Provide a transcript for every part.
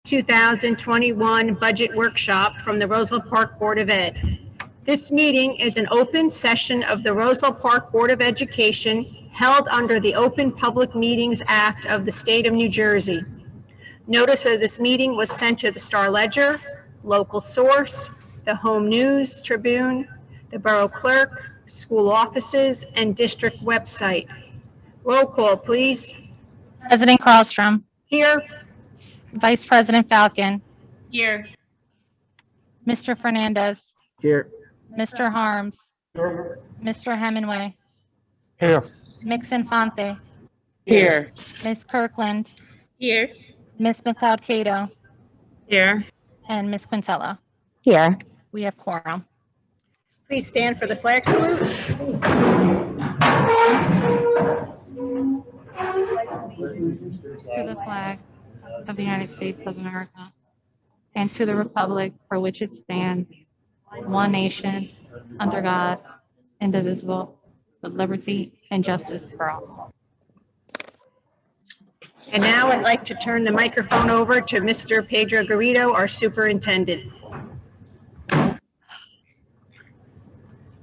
2021 Budget Workshop from the Roselle Park Board of Ed. This meeting is an open session of the Roselle Park Board of Education held under the Open Public Meetings Act of the State of New Jersey. Notice of this meeting was sent to the Star Ledger, Local Source, the Home News Tribune, the Borough Clerk, school offices, and district website. Roll call, please. President Carlstrom. Here. Vice President Falcon. Here. Mr. Fernandez. Here. Mr. Harms. Here. Mr. Hemingway. Here. Ms. Infante. Here. Ms. Kirkland. Here. Ms. McLeod-Cato. Here. And Ms. Quintella. Here. We have quorum. Please stand for the flag salute. To the flag of the United States of America and to the republic for which it stands, one nation, under God, indivisible, with liberty and justice for all. And now I'd like to turn the microphone over to Mr. Pedro Garrido, our superintendent.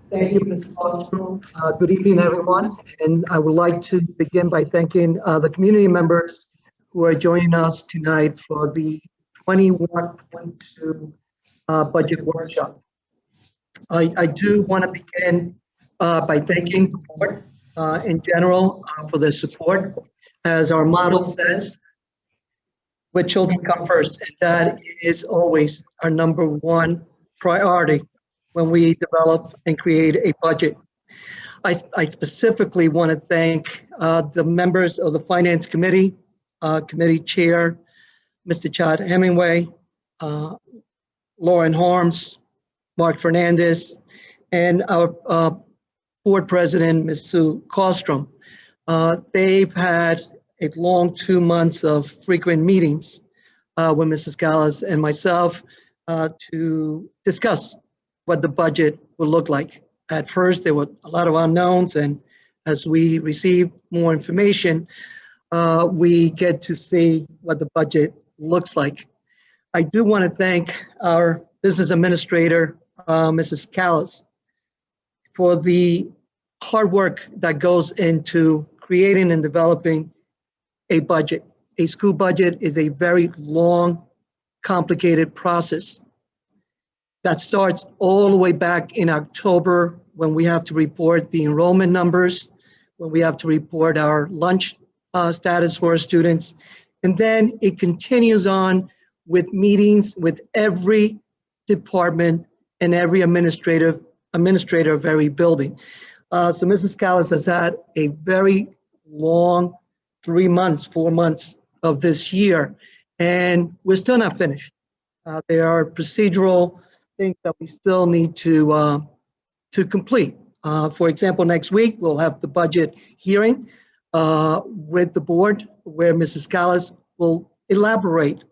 Thank you, Ms. Carlstrom. Good evening, everyone. And I would like to begin by thanking the community members who are joining us tonight for the 21-22 budget workshop. I do want to begin by thanking the board in general for their support. As our motto says, where children come first, and that is always our number one priority when we develop and create a budget. I specifically want to thank the members of the Finance Committee, Committee Chair, Mr. Chad Hemingway, Lauren Harms, Mark Fernandez, and our Board President, Ms. Sue Carlstrom. They've had a long 2 months of frequent meetings with Mrs. Gallas and myself to discuss what the budget will look like. At first, there were a lot of unknowns, and as we receive more information, we get to see what the budget looks like. I do want to thank our business administrator, Mrs. Callis, for the hard work that goes into creating and developing a budget. A school budget is a very long, complicated process that starts all the way back in October when we have to report the enrollment numbers, when we have to report our lunch status for our students. And then it continues on with meetings with every department and every administrator of every building. So Mrs. Callis has had a very long 3 months, 4 months of this year, and we're still not finished. There are procedural things that we still need to complete. For example, next week, we'll have the budget hearing with the board where Mrs. Callis will elaborate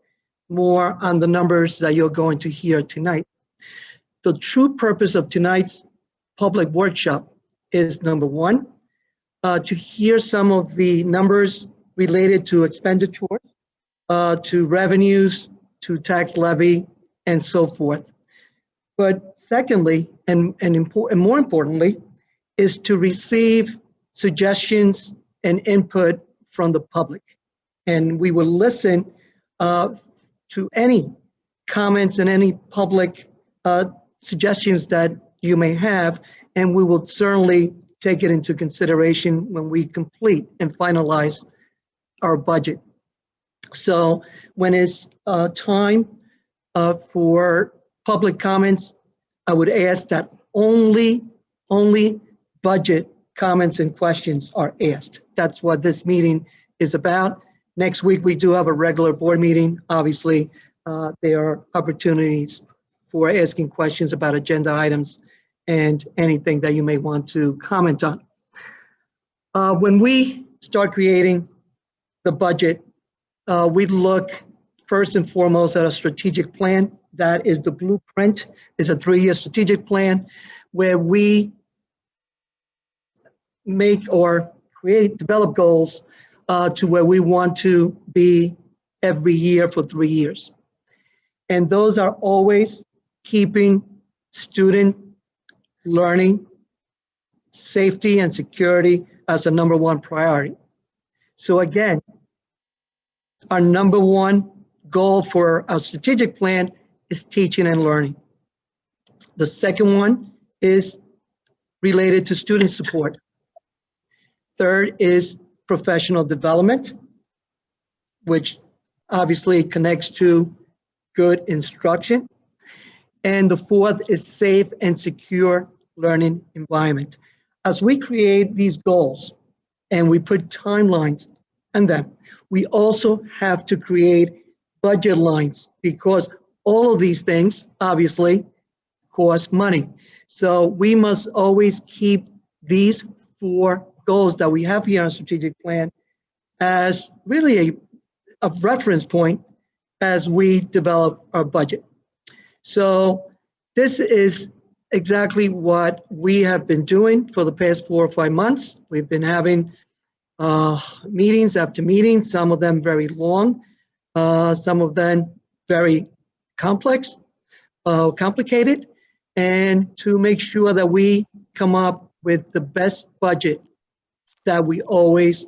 more on the numbers that you're going to hear tonight. The true purpose of tonight's public workshop is, number one, to hear some of the numbers related to expenditures, to revenues, to tax levy, and so forth. But secondly, and more importantly, is to receive suggestions and input from the public. And we will listen to any comments and any public suggestions that you may have, and we will certainly take it into consideration when we complete and finalize our budget. So when it's time for public comments, I would ask that only budget comments and questions are asked. That's what this meeting is about. Next week, we do have a regular board meeting. Obviously, there are opportunities for asking questions about agenda items and anything that you may want to comment on. When we start creating the budget, we look first and foremost at a strategic plan. That is the blueprint. It's a 3-year strategic plan where we make or develop goals to where we want to be every year for 3 years. And those are always keeping student learning, safety and security as the number one priority. So again, our number one goal for our strategic plan is teaching and learning. The second one is related to student support. Third is professional development, which obviously connects to good instruction. And the fourth is safe and secure learning environment. As we create these goals and we put timelines on them, we also have to create budget lines because all of these things obviously cost money. So we must always keep these four goals that we have here on strategic plan as really a reference point as we develop our budget. So this is exactly what we have been doing for the past 4 or 5 months. We've been having meetings after meetings, some of them very long, some of them very complex, complicated, and to make sure that we come up with the best budget that we always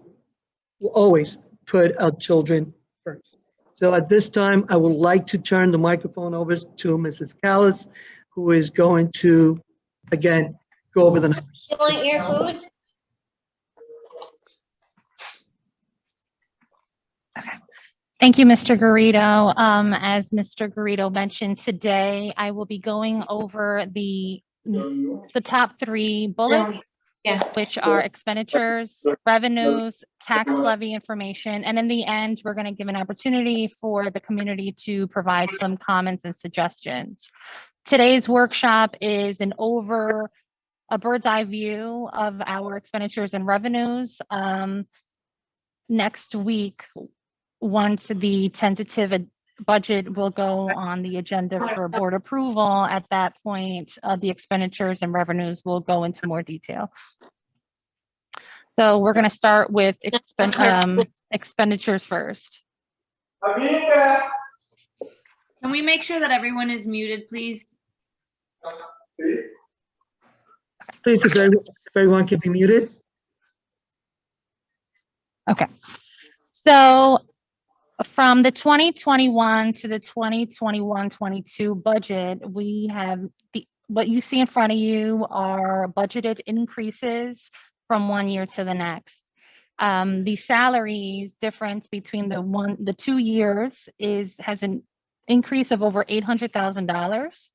put our children first. So at this time, I would like to turn the microphone over to Mrs. Callis, who is going to, again, go over the numbers. You want your food? Thank you, Mr. Garrido. As Mr. Garrido mentioned today, I will be going over the top 3 bullets, which are expenditures, revenues, tax levy information, and in the end, we're going to give an opportunity for the community to provide some comments and suggestions. Today's workshop is a bird's eye view of our expenditures and revenues. Next week, once the tentative budget will go on the agenda for board approval, at that point, the expenditures and revenues will go into more detail. So we're going to start with expenditures first. Can we make sure that everyone is muted, please? Please, if everyone can be muted. Okay. So from the 2021 to the 2021-22 budget, we have what you see in front of you are budgeted increases from one year to the next. The salaries difference between the 2 years has an increase of over $800,000.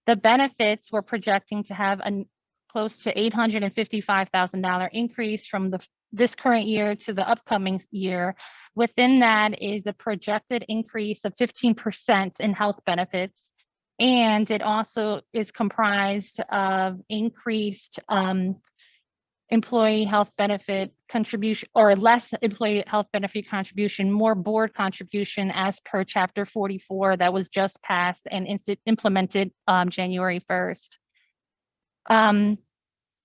The benefits we're projecting to have a close to $855,000 increase from this current year to the upcoming year. Within that is a projected increase of 15% in health benefits. And it also is comprised of increased employee health benefit contribution, or less employee health benefit contribution, more board contribution as per Chapter 44 that was just passed and implemented January 1st.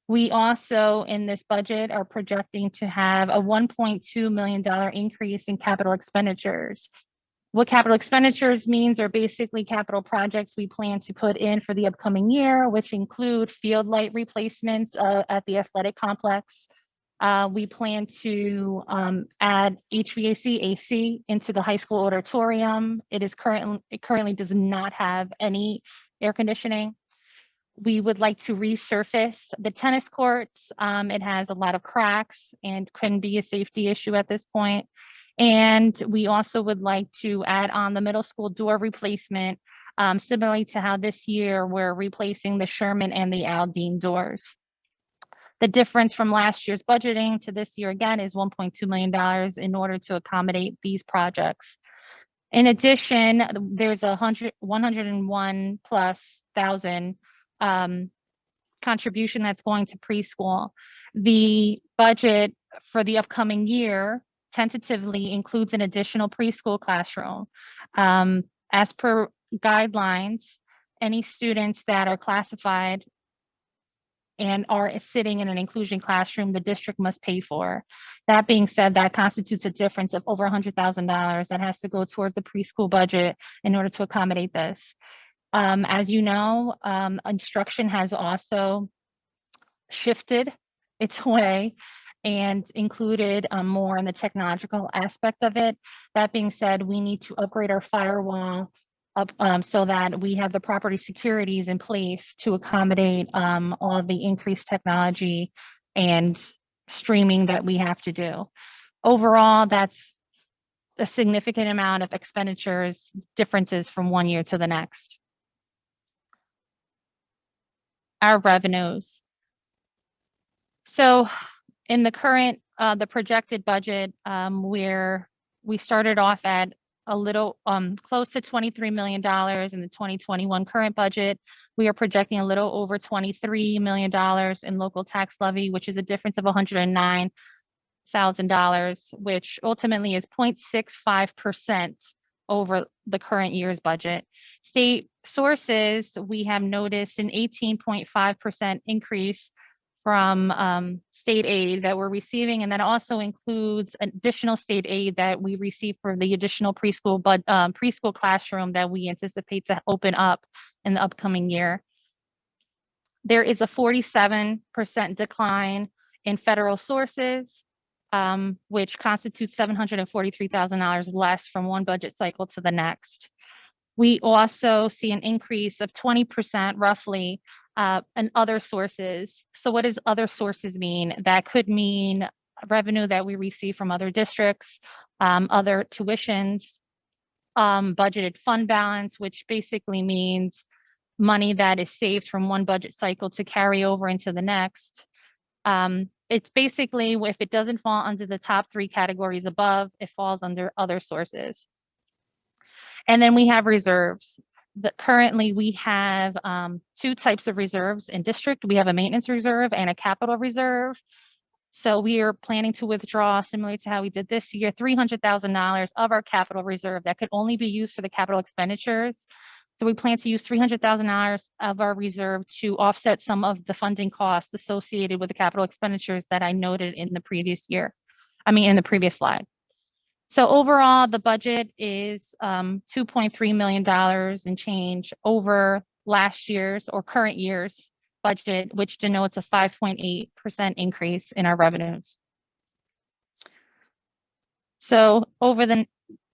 We also, in this budget, are projecting to have a $1.2 million increase in capital expenditures. What capital expenditures means are basically capital projects we plan to put in for the upcoming year, which include field light replacements at the athletic complex. We plan to add HVAC, AC into the high school auditorium. It currently does not have any air conditioning. We would like to resurface the tennis courts. It has a lot of cracks and can be a safety issue at this point. And we also would like to add on the middle school door replacement, similarly to how this year we're replacing the Sherman and the Aldine doors. The difference from last year's budgeting to this year again is $1.2 million in order to accommodate these projects. In addition, there's 101,000+ contribution that's going to preschool. The budget for the upcoming year tentatively includes an additional preschool classroom. As per guidelines, any students that are classified and are sitting in an inclusion classroom, the district must pay for. That being said, that constitutes a difference of over $100,000 that has to go towards the preschool budget in order to accommodate this. As you know, instruction has also shifted its way and included more in the technological aspect of it. That being said, we need to upgrade our firewall up so that we have the property securities in place to accommodate all the increased technology and streaming that we have to do. Overall, that's a significant amount of expenditures differences from one year to the next. Our revenues. So in the current, the projected budget, where we started off at a little close to $23 million in the 2021 current budget, we are projecting a little over $23 million in local tax levy, which is a difference of $109,000, which ultimately is 0.65% over the current year's budget. State sources, we have noticed an 18.5% increase from state aid that we're receiving, and that also includes additional state aid that we receive for the additional preschool preschool classroom that we anticipate to open up in the upcoming year. There is a 47% decline in federal sources, which constitutes $743,000 less from one budget cycle to the next. We also see an increase of 20% roughly in other sources. So what does other sources mean? That could mean revenue that we receive from other districts, other tuitions, budgeted fund balance, which basically means money that is saved from one budget cycle to carry over into the next. It's basically, if it doesn't fall under the top three categories above, it falls under other sources. And then we have reserves. Currently, we have two types of reserves in district. We have a maintenance reserve and a capital reserve. So we are planning to withdraw, similarly to how we did this year, $300,000 of our capital reserve that could only be used for the capital expenditures. So we plan to use $300,000 of our reserve to offset some of the funding costs associated with the capital expenditures that I noted in the previous year. In the previous slide. So overall, the budget is $2.3 million and change over last year's or current year's budget, which denotes a 5.8% increase in our revenues. So over the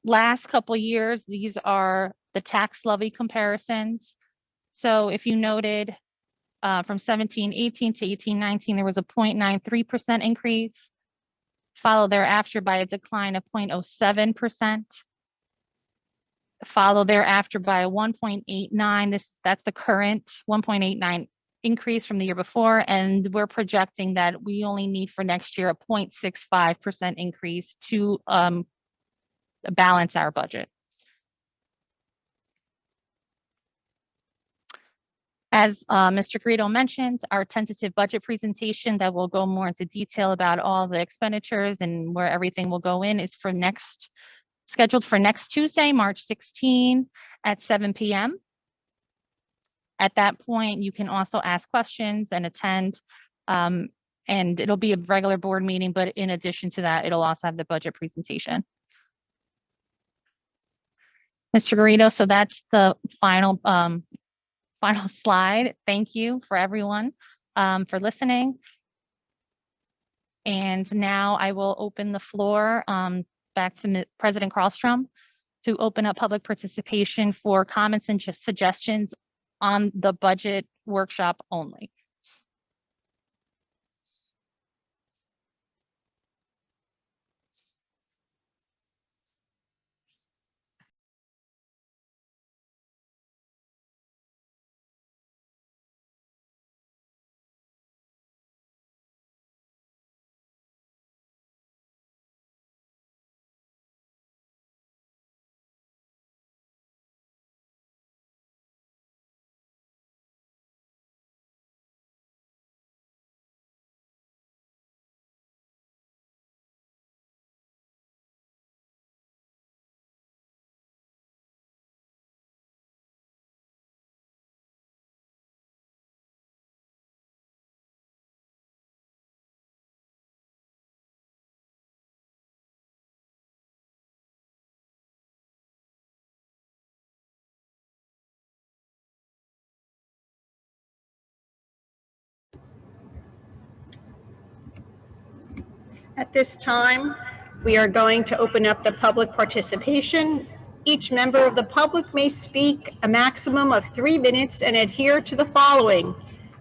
last couple years, these are the tax levy comparisons. So if you noted from 17-18 to 18-19, there was a 0.93% increase, followed thereafter by a decline of 0.07%, followed thereafter by a 1.89. That's the current 1.89 increase from the year before, and we're projecting that we only need for next year a 0.65% increase to balance our budget. As Mr. Garrido mentioned, our tentative budget presentation that will go more into detail about all the expenditures and where everything will go in is scheduled for next Tuesday, March 16 at 7 p.m. At that point, you can also ask questions and attend, and it'll be a regular board meeting, but in addition to that, it'll also have the budget presentation. Mr. Garrido, so that's the final slide. Thank you for everyone for listening. And now I will open the floor back to President Karlstrom to open up public participation for comments and just suggestions on the budget workshop only. At this time, we are going to open up the public participation. Each member of the public may speak a maximum of 3 minutes and adhere to the following: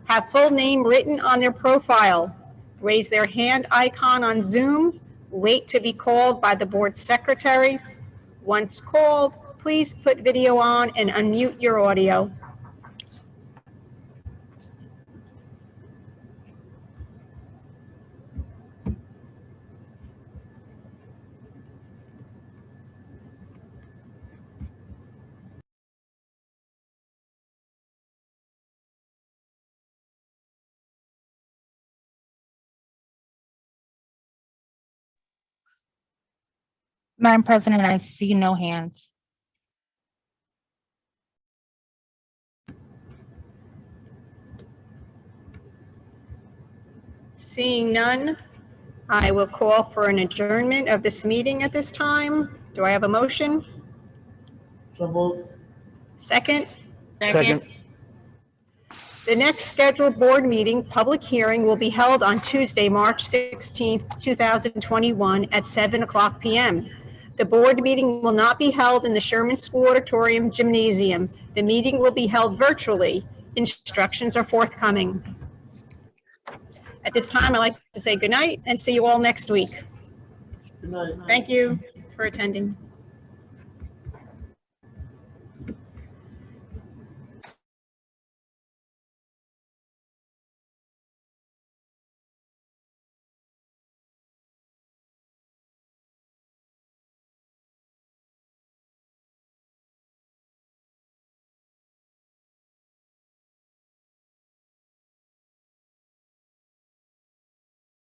have full name written on their profile, raise their hand icon on Zoom, wait to be called by the board secretary. Once called, please put video on and unmute your audio. Madam President, I see no hands. Seeing none, I will call for an adjournment of this meeting at this time. Do I have a motion? Second? Second. The next scheduled board meeting, public hearing, will be held on Tuesday, March 16th, 2021 at 7:00 p.m. The board meeting will not be held in the Sherman School Auditorium Gymnasium. The meeting will be held virtually. Instructions are forthcoming. At this time, I'd like to say good night and see you all next week. Good night. Thank you for attending.